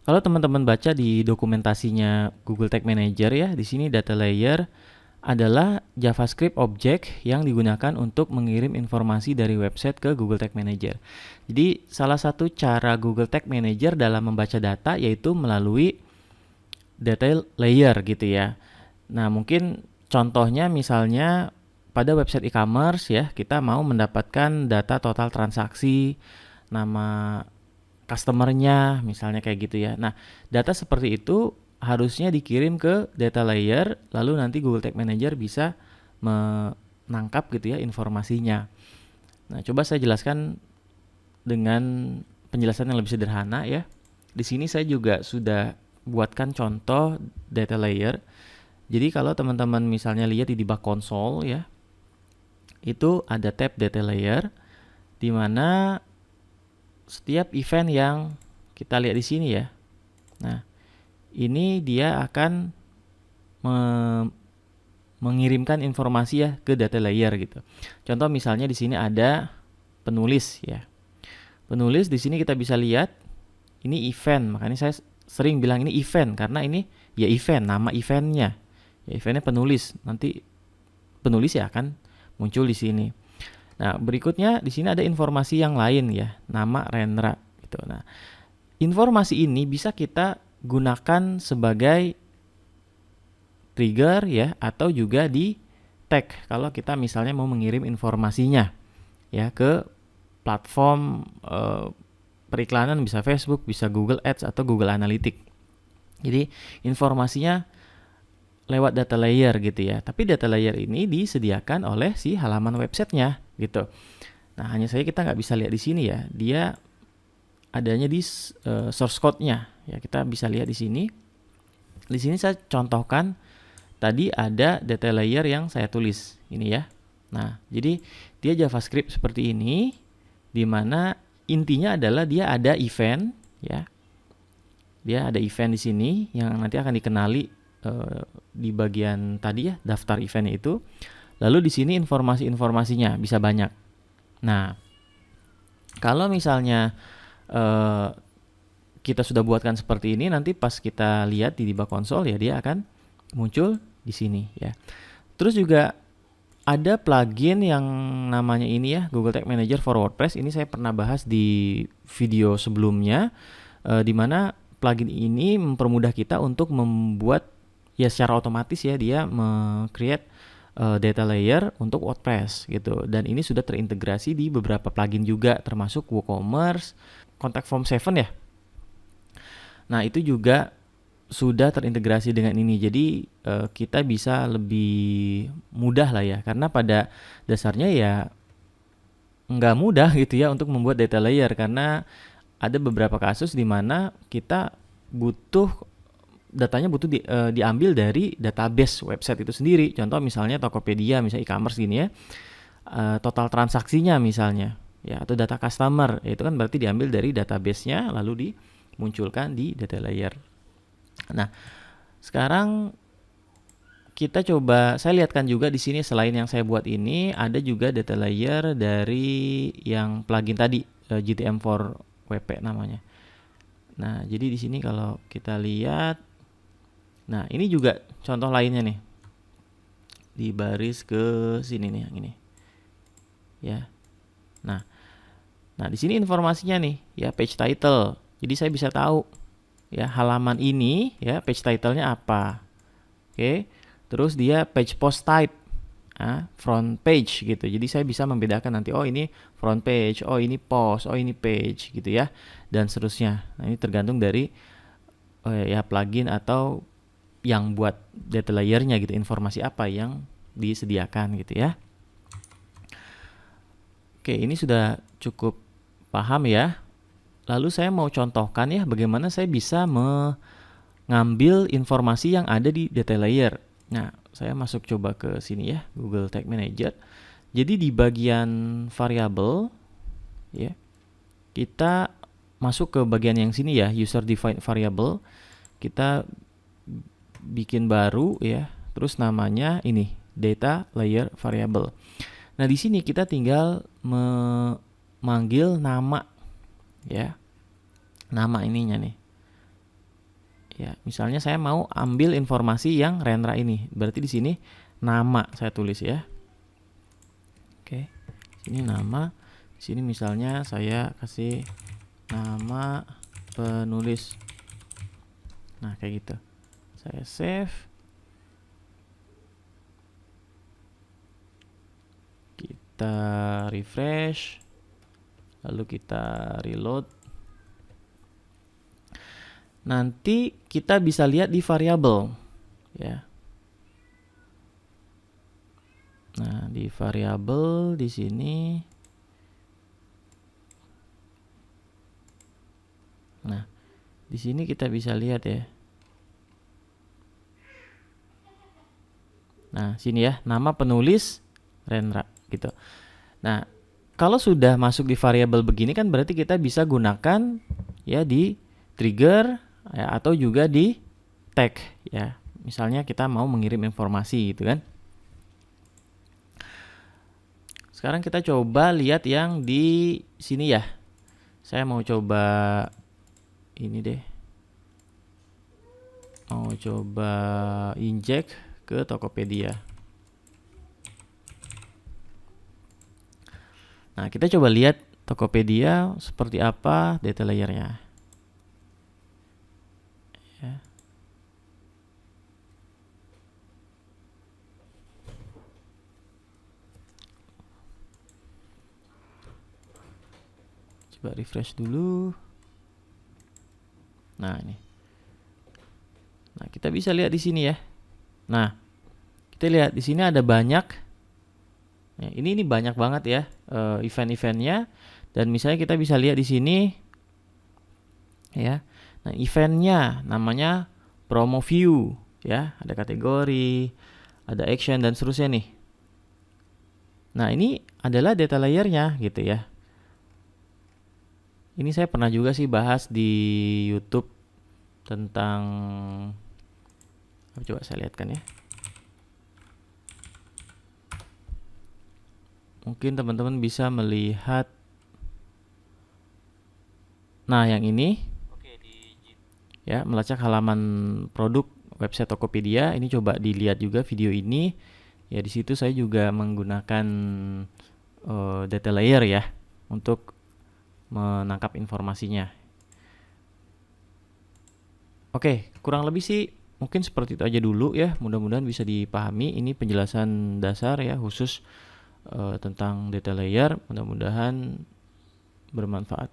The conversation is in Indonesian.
Kalau teman-teman baca di dokumentasinya Google Tag Manager ya, di sini data layer adalah JavaScript object yang digunakan untuk mengirim informasi dari website ke Google Tag Manager. Jadi salah satu cara Google Tag Manager dalam membaca data yaitu melalui data layer gitu ya. Nah, mungkin contohnya misalnya pada website e-commerce ya, kita mau mendapatkan data total transaksi, nama customernya misalnya kayak gitu ya. Nah, data seperti itu harusnya dikirim ke data layer, lalu nanti Google Tag Manager bisa menangkap gitu ya informasinya. Nah, coba saya jelaskan dengan penjelasan yang lebih sederhana ya. Di sini saya juga sudah buatkan contoh data layer. Jadi kalau teman-teman misalnya lihat di debug console ya, itu ada tab data layer di mana setiap event yang kita lihat di sini ya. Nah, ini dia akan mengirimkan informasi ya ke data layer gitu. Contoh misalnya di sini ada penulis ya. Penulis di sini kita bisa lihat ini event, makanya saya sering bilang ini event karena ini ya event, nama eventnya. Ya eventnya penulis. Nanti penulis ya akan muncul di sini. Nah, berikutnya di sini ada informasi yang lain ya, nama Rendra gitu. Nah, informasi ini bisa kita gunakan sebagai trigger ya atau juga di tag kalau kita misalnya mau mengirim informasinya ya ke platform periklanan, bisa Facebook, bisa Google Ads atau Google Analytics. Jadi informasinya lewat data layer gitu ya. Tapi data layer ini disediakan oleh si halaman websitenya gitu. Nah, hanya saja kita nggak bisa lihat di sini ya. Dia adanya di source code-nya. Ya, kita bisa lihat di sini. Di sini saya contohkan tadi ada data layer yang saya tulis ini ya. Nah, jadi dia JavaScript seperti ini, di mana intinya adalah dia ada event ya. Dia ada event di sini yang nanti akan dikenali di bagian tadi ya, daftar eventnya itu. Lalu di sini informasi-informasinya bisa banyak. Nah, kalau misalnya kita sudah buatkan seperti ini, nanti pas kita lihat di debug console ya dia akan muncul di sini ya. Terus juga ada plugin yang namanya ini ya, Google Tag Manager for WordPress. Ini saya pernah bahas di video sebelumnya, di mana plugin ini mempermudah kita untuk membuat ya secara otomatis ya dia create data layer untuk WordPress gitu. Dan ini sudah terintegrasi di beberapa plugin juga, termasuk WooCommerce, Contact Form 7 ya. Nah, itu juga sudah terintegrasi dengan ini. Jadi kita bisa lebih mudah lah ya, karena pada dasarnya ya nggak mudah gitu ya untuk membuat data layer, karena ada beberapa kasus di mana kita butuh datanya diambil dari database website itu sendiri. Contoh misalnya Tokopedia, misalnya e-commerce gini ya, total transaksinya misalnya ya, atau data customer, itu kan berarti diambil dari database-nya lalu dimunculkan di data layer. Nah, sekarang kita coba saya lihatkan juga di sini, selain yang saya buat ini ada juga data layer dari yang plugin tadi, GTM4 WP namanya. Nah, jadi di sini kalau kita lihat, nah ini juga contoh lainnya nih, di baris ke sini nih yang ini ya. Nah di sini informasinya nih ya, page title. Jadi saya bisa tahu ya halaman ini ya page title-nya apa. Oke. Terus dia page post type, front page gitu. Jadi saya bisa membedakan nanti, oh ini front page, oh ini post, oh ini page gitu ya, dan seterusnya. Nah ini tergantung dari ya plugin atau yang buat data layer-nya gitu, informasi apa yang disediakan gitu ya. Oke, ini sudah cukup paham ya. Lalu saya mau contohkan ya bagaimana saya bisa mengambil informasi yang ada di data layer. Nah, saya masuk coba ke sini ya, Google Tag Manager. Jadi di bagian variable ya, kita masuk ke bagian yang sini ya, user defined variable. Kita bikin baru ya, terus namanya ini data layer variable. Nah, di sini kita tinggal memanggil nama ya, nama ininya nih. Ya, misalnya saya mau ambil informasi yang Rendra ini. Berarti di sini nama saya tulis ya. Oke. Sini nama. Di sini misalnya saya kasih nama penulis. Nah, kayak gitu. Saya save. Kita refresh. Lalu kita reload. Nanti kita bisa lihat di variabel ya. Nah, di variabel di sini. Nah, di sini kita bisa lihat ya. Nah, sini ya, nama penulis Rendra gitu. Nah, kalau sudah masuk di variabel begini kan berarti kita bisa gunakan ya di trigger ya, atau juga di tag ya. Misalnya kita mau mengirim informasi gitu kan. Sekarang kita coba lihat yang di sini ya. Saya mau coba ini deh. Mau coba inject ke Tokopedia. Nah, kita coba lihat Tokopedia seperti apa data layernya. Ya. Coba refresh dulu. Nah, ini. Nah, kita bisa lihat di sini ya. Nah, kita lihat di sini ada banyak. Nah, ini banyak banget ya event-eventnya. Dan misalnya kita bisa lihat di sini ya. Nah, eventnya namanya promo view ya. Ada kategori, ada action dan seterusnya nih. Nah, ini adalah data layernya gitu ya. Ini saya pernah juga sih bahas di YouTube tentang, coba saya lihatkan ya. Mungkin teman-teman bisa melihat. Nah, yang ini ya, melacak halaman produk website Tokopedia. Ini coba dilihat juga video ini. Ya, di situ saya juga menggunakan data layer ya untuk menangkap informasinya. Oke, kurang lebih sih mungkin seperti itu aja dulu ya. Mudah-mudahan bisa dipahami. Ini penjelasan dasar ya khusus tentang data layer. Mudah-mudahan bermanfaat.